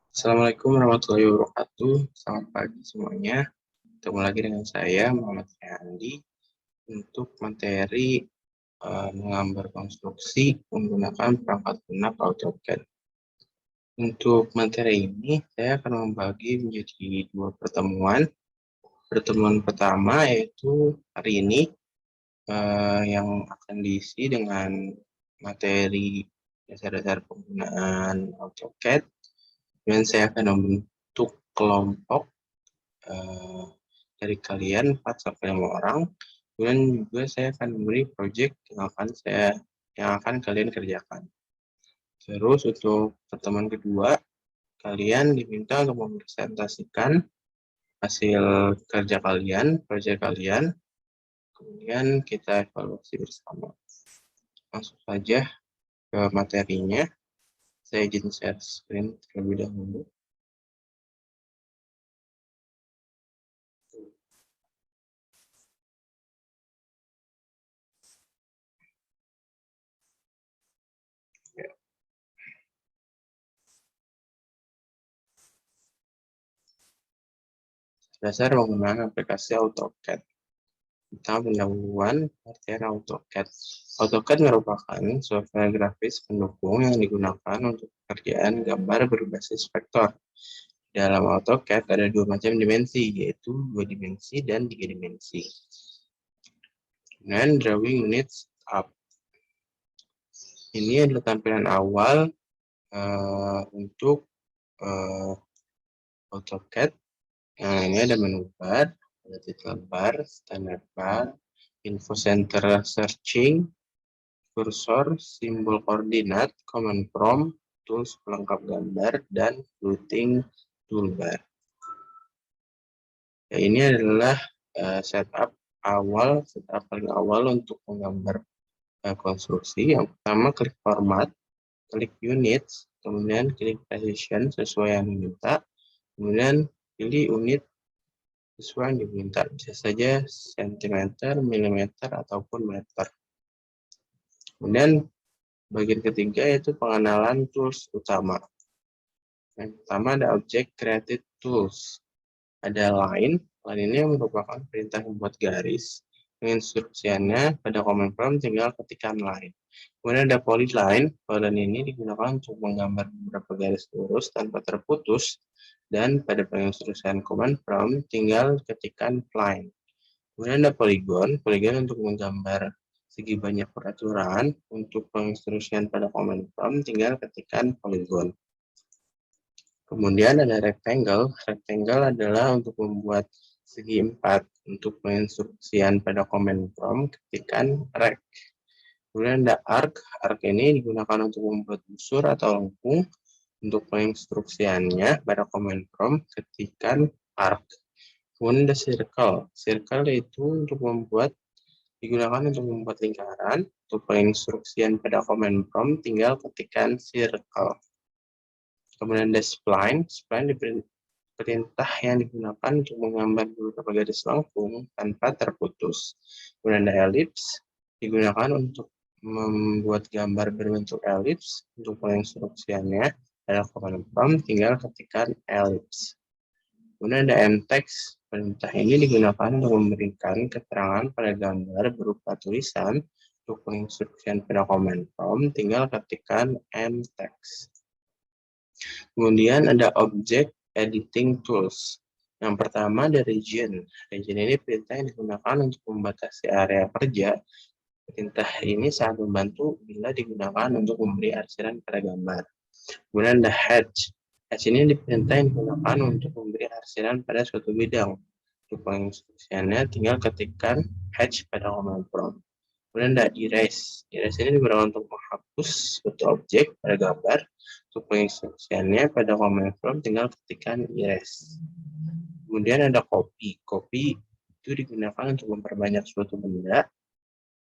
Assalamualaikum warahmatullahi wabarakatuh. Selamat pagi semuanya. Ketemu lagi dengan saya, Muhammad Andi, untuk materi menggambar konstruksi menggunakan perangkat lunak AutoCAD. Untuk materi ini, saya akan membagi menjadi dua pertemuan. Pertemuan pertama yaitu hari ini yang akan diisi dengan materi dasar-dasar penggunaan AutoCAD. Dan saya akan membentuk kelompok dari kalian 4-5 orang. Kemudian juga saya akan memberi project yang akan kalian kerjakan. Terus untuk pertemuan kedua, kalian diminta untuk mempresentasikan hasil kerja kalian, project kalian. Kemudian kita evaluasi bersama. Langsung saja ke materinya. Saya izin share screen terlebih dahulu. Dasar penggunaan aplikasi AutoCAD. Tentang pendahuluan pengertian AutoCAD. AutoCAD merupakan software grafis pendukung yang digunakan untuk pekerjaan gambar berbasis vektor. Dalam AutoCAD ada dua macam dimensi, yaitu 2 dimensi dan 3 dimensi. Dan drawing unit up. Ini adalah tampilan awal untuk AutoCAD. Nah, ini ada menu bar, ada title bar, standard bar, info center searching, kursor, simbol koordinat, command prompt, tools pelengkap gambar, dan floating toolbar. Ya, ini adalah setup paling awal untuk menggambar konstruksi. Yang pertama, klik format, klik units, kemudian klik precision sesuai yang diminta, kemudian pilih unit sesuai yang diminta, bisa saja sentimeter, milimeter, ataupun meter. Kemudian bagian ketiga yaitu pengenalan tools utama. Yang pertama ada object created tools. Ada line ini merupakan perintah membuat garis. Instruksiannya pada command prompt tinggal ketikkan line. Kemudian ada polyline. Polyline ini digunakan untuk menggambar beberapa garis lurus tanpa terputus. Dan pada penginstruksian command prompt tinggal ketikkan line. Kemudian ada polygon. Polygon untuk menggambar segi banyak peraturan. Untuk penginstruksian pada command prompt tinggal ketikkan polygon. Kemudian ada rectangle. Rectangle adalah untuk membuat segi 4. Untuk penginstruksian pada command prompt ketikkan rect. Kemudian ada arc. Arc ini digunakan untuk membuat busur atau lengkung. Untuk penginstruksiannya pada command prompt ketikkan arc. Kemudian ada circle. Circle itu digunakan untuk membuat lingkaran. Untuk penginstruksian pada command prompt tinggal ketikkan circle. Kemudian ada spline. Spline perintah yang digunakan untuk menggambar beberapa garis lengkung tanpa terputus. Kemudian ada ellipse. Digunakan untuk membuat gambar berbentuk ellipse. Untuk penginstruksiannya pada command prompt tinggal ketikkan ellipse. Kemudian ada mtext. Perintah ini digunakan untuk memberikan keterangan pada gambar berupa tulisan. Untuk penginstruksian pada command prompt tinggal ketikkan mtext. Kemudian ada object editing tools. Yang pertama ada region. Region ini perintah yang digunakan untuk membatasi area kerja. Perintah ini sangat membantu bila digunakan untuk memberi arsiran pada gambar. Kemudian ada hatch. Hatch ini perintah yang digunakan untuk memberi arsiran pada suatu bidang. Untuk penginstruksiannya tinggal ketikkan hatch pada command prompt. Kemudian ada erase. Erase ini digunakan untuk menghapus suatu objek pada gambar. Untuk penginstruksiannya pada command prompt tinggal ketikkan erase. Kemudian ada copy. Copy itu digunakan untuk memperbanyak suatu benda.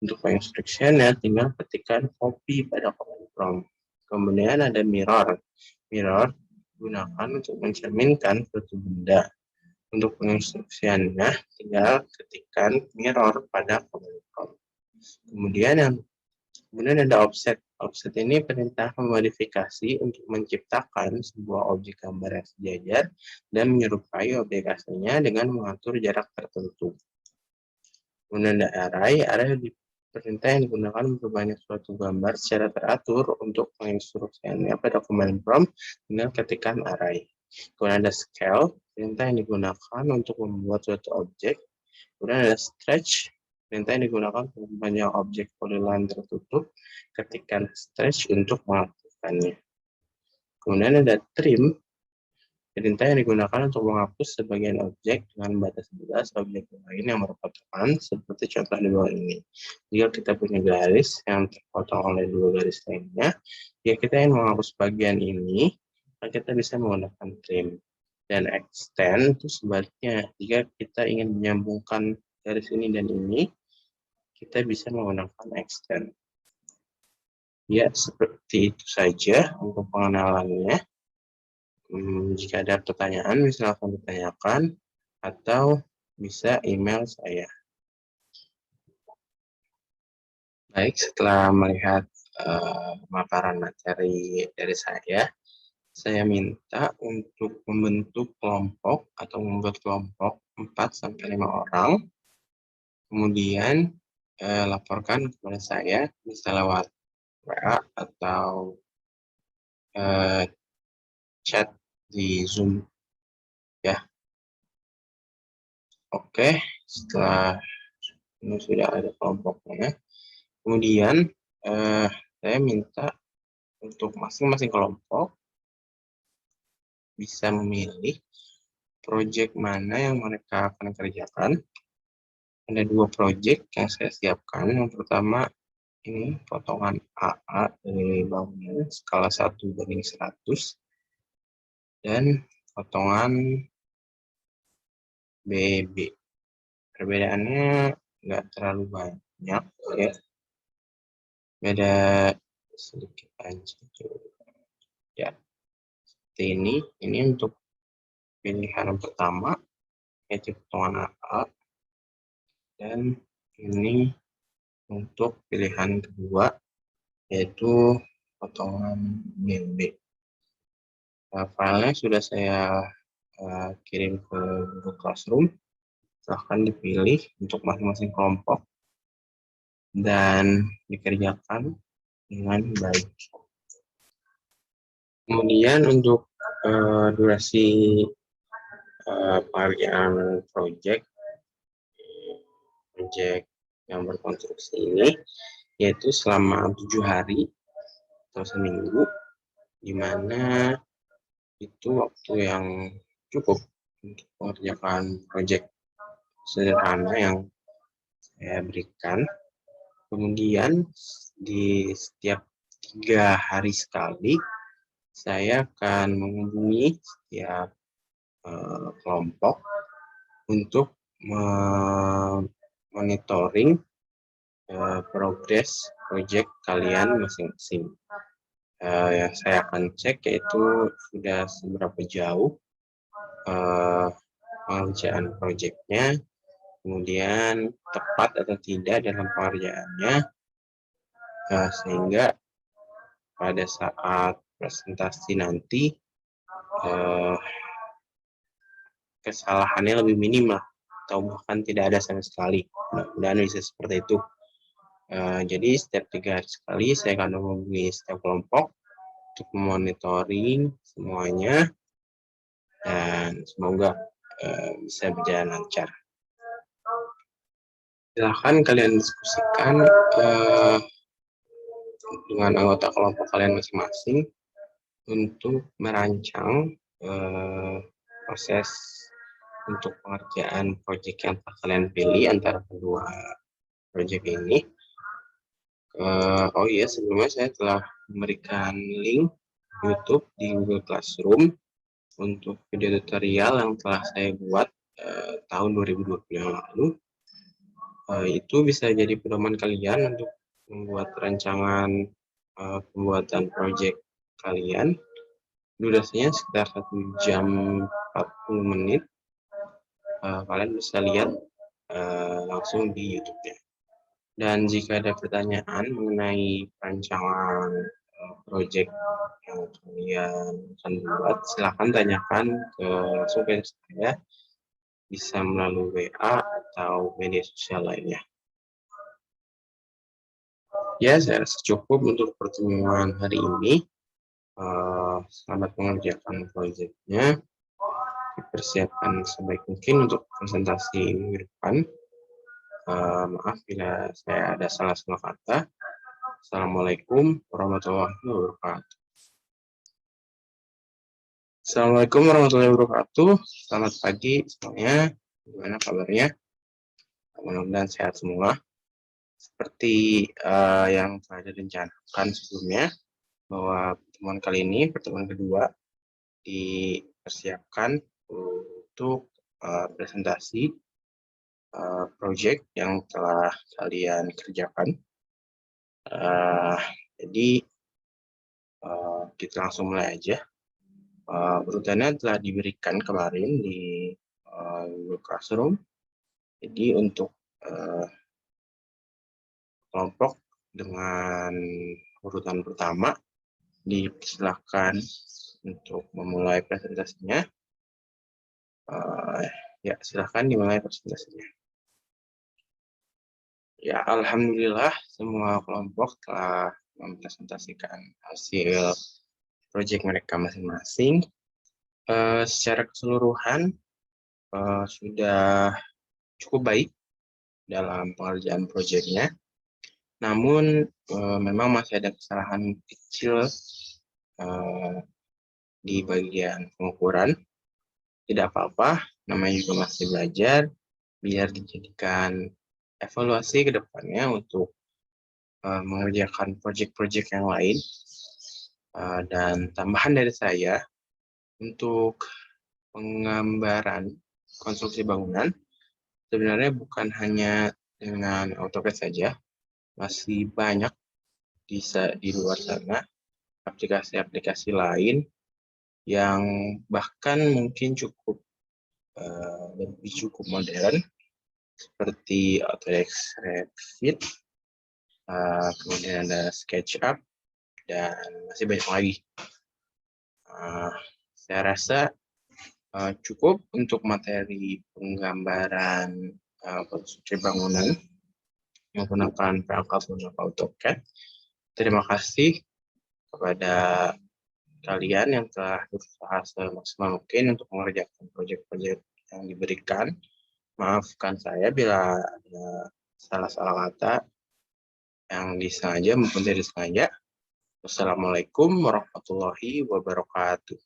Untuk penginstruksiannya tinggal ketikkan copy pada command prompt. Kemudian ada mirror. Mirror digunakan untuk mencerminkan suatu benda. Untuk penginstruksiannya tinggal ketikkan mirror pada command prompt. Kemudian yang Kemudian ada offset. Offset ini perintah memodifikasi untuk menciptakan sebuah objek gambar yang sejajar dan menyerupai objek aslinya dengan mengatur jarak tertentu. Kemudian ada array. Array perintah yang digunakan untuk memperbanyak suatu gambar secara teratur untuk menginstruksikannya pada command prompt dengan ketikan array. Kemudian ada scale, perintah yang digunakan untuk membuat suatu objek. Kemudian ada stretch, perintah yang digunakan untuk memperbanyak objek polyline tertutup, ketikan stretch untuk mengaktifkannya. Kemudian ada trim, perintah yang digunakan untuk menghapus sebagian objek dengan batas bebas objek lain yang merupakan seperti contoh di bawah ini. Jika kita punya garis yang terpotong oleh dua garis lainnya, jika kita ingin menghapus bagian ini, maka kita bisa menggunakan trim. Dan extend itu sebaliknya, jika kita ingin menyambungkan garis ini dan ini, kita bisa menggunakan extend. Ya, seperti itu saja untuk pengenalannya. Jika ada pertanyaan, silakan ditanyakan atau bisa email saya. Baik, setelah melihat pemaparan materi dari saya minta untuk membentuk kelompok atau membuat kelompok 4-5 orang, kemudian laporkan kepada saya, bisa lewat WA atau chat di Zoom ya. Oke, setelah ini sudah ada kelompoknya, kemudian saya minta untuk masing-masing kelompok bisa memilih proyek mana yang mereka akan kerjakan. Ada 2 proyek yang saya siapkan. Yang pertama ini potongan AA dari bangunan skala 1:100 dan potongan BB. Perbedaannya nggak terlalu banyak ya. Beda sedikit aja. Ya. Seperti ini untuk pilihan pertama yaitu potongan AA, dan ini untuk pilihan kedua yaitu potongan BB. Filenya sudah saya kirim ke Google Classroom. Silahkan dipilih untuk masing-masing kelompok dan dikerjakan dengan baik. Kemudian untuk durasi pengerjaan proyek yang berkonstruksi ini yaitu selama 7 hari atau seminggu, di mana itu waktu yang cukup untuk mengerjakan proyek sederhana yang saya berikan. Kemudian di setiap 3 hari sekali saya akan menghubungi setiap kelompok untuk monitoring progres proyek kalian masing-masing. Yang saya akan cek yaitu sudah seberapa jauh pengerjaan proyeknya, kemudian tepat atau tidak dalam pengerjaannya, sehingga pada saat presentasi nanti kesalahannya lebih minim lah, atau bahkan tidak ada sama sekali. Mudah-mudahan bisa seperti itu. Jadi setiap 3 hari sekali saya akan menghubungi setiap kelompok untuk memonitoring semuanya, dan semoga bisa berjalan lancar. Silahkan kalian diskusikan dengan anggota kelompok kalian masing-masing untuk merancang proses untuk pengerjaan proyek yang kalian pilih antara kedua proyek ini. Oh iya, sebelumnya saya telah memberikan link YouTube di Google Classroom untuk video tutorial yang telah saya buat tahun 2020 yang lalu. Itu bisa jadi pedoman kalian untuk membuat rancangan pembuatan proyek kalian. Durasinya sekitar 1 jam 40 menit. Kalian bisa lihat langsung di YouTube-nya. Dan jika ada pertanyaan mengenai rancangan proyek yang kalian akan buat, silakan tanyakan langsung ke saya, bisa melalui WA atau media sosial lainnya. Ya, saya rasa cukup untuk pertemuan hari ini. Selamat mengerjakan proyeknya. Dipersiapkan sebaik mungkin untuk presentasi minggu depan. Maaf bila saya ada salah-salah kata. Assalamualaikum warahmatullahi wabarakatuh. Assalamualaikum warahmatullahi wabarakatuh. Selamat pagi semuanya. Gimana kabarnya? Mudah-mudahan sehat semua. Seperti yang telah direncanakan sebelumnya, bahwa pertemuan kali ini, pertemuan kedua, dipersiapkan untuk presentasi proyek yang telah kalian kerjakan. Jadi kita langsung mulai aja. Urutannya telah diberikan kemarin di Google Classroom. Jadi untuk kelompok dengan urutan pertama, dipersilakan untuk memulai presentasinya. Ya, silahkan dimulai presentasinya. Ya, alhamdulillah semua kelompok telah mempresentasikan hasil proyek mereka masing-masing. Secara keseluruhan sudah cukup baik dalam pengerjaan proyeknya. Namun memang masih ada kesalahan kecil di bagian pengukuran. Tidak apa-apa, namanya juga masih belajar, biar dijadikan evaluasi ke depannya untuk mengerjakan proyek-proyek yang lain. Dan tambahan dari saya, untuk penggambaran konstruksi bangunan, sebenarnya bukan hanya dengan AutoCAD saja, masih banyak di luar sana aplikasi-aplikasi lain yang bahkan mungkin lebih cukup modern, seperti Autodesk Revit, kemudian ada SketchUp, dan masih banyak lagi. Saya rasa cukup untuk materi penggambaran konstruksi bangunan menggunakan perangkat lunak AutoCAD. Terima kasih kepada kalian yang telah berusaha semaksimal mungkin untuk mengerjakan proyek-proyek yang diberikan. Maafkan saya bila ada salah-salah kata yang disengaja maupun tidak disengaja. Wassalamualaikum warahmatullahi wabarakatuh.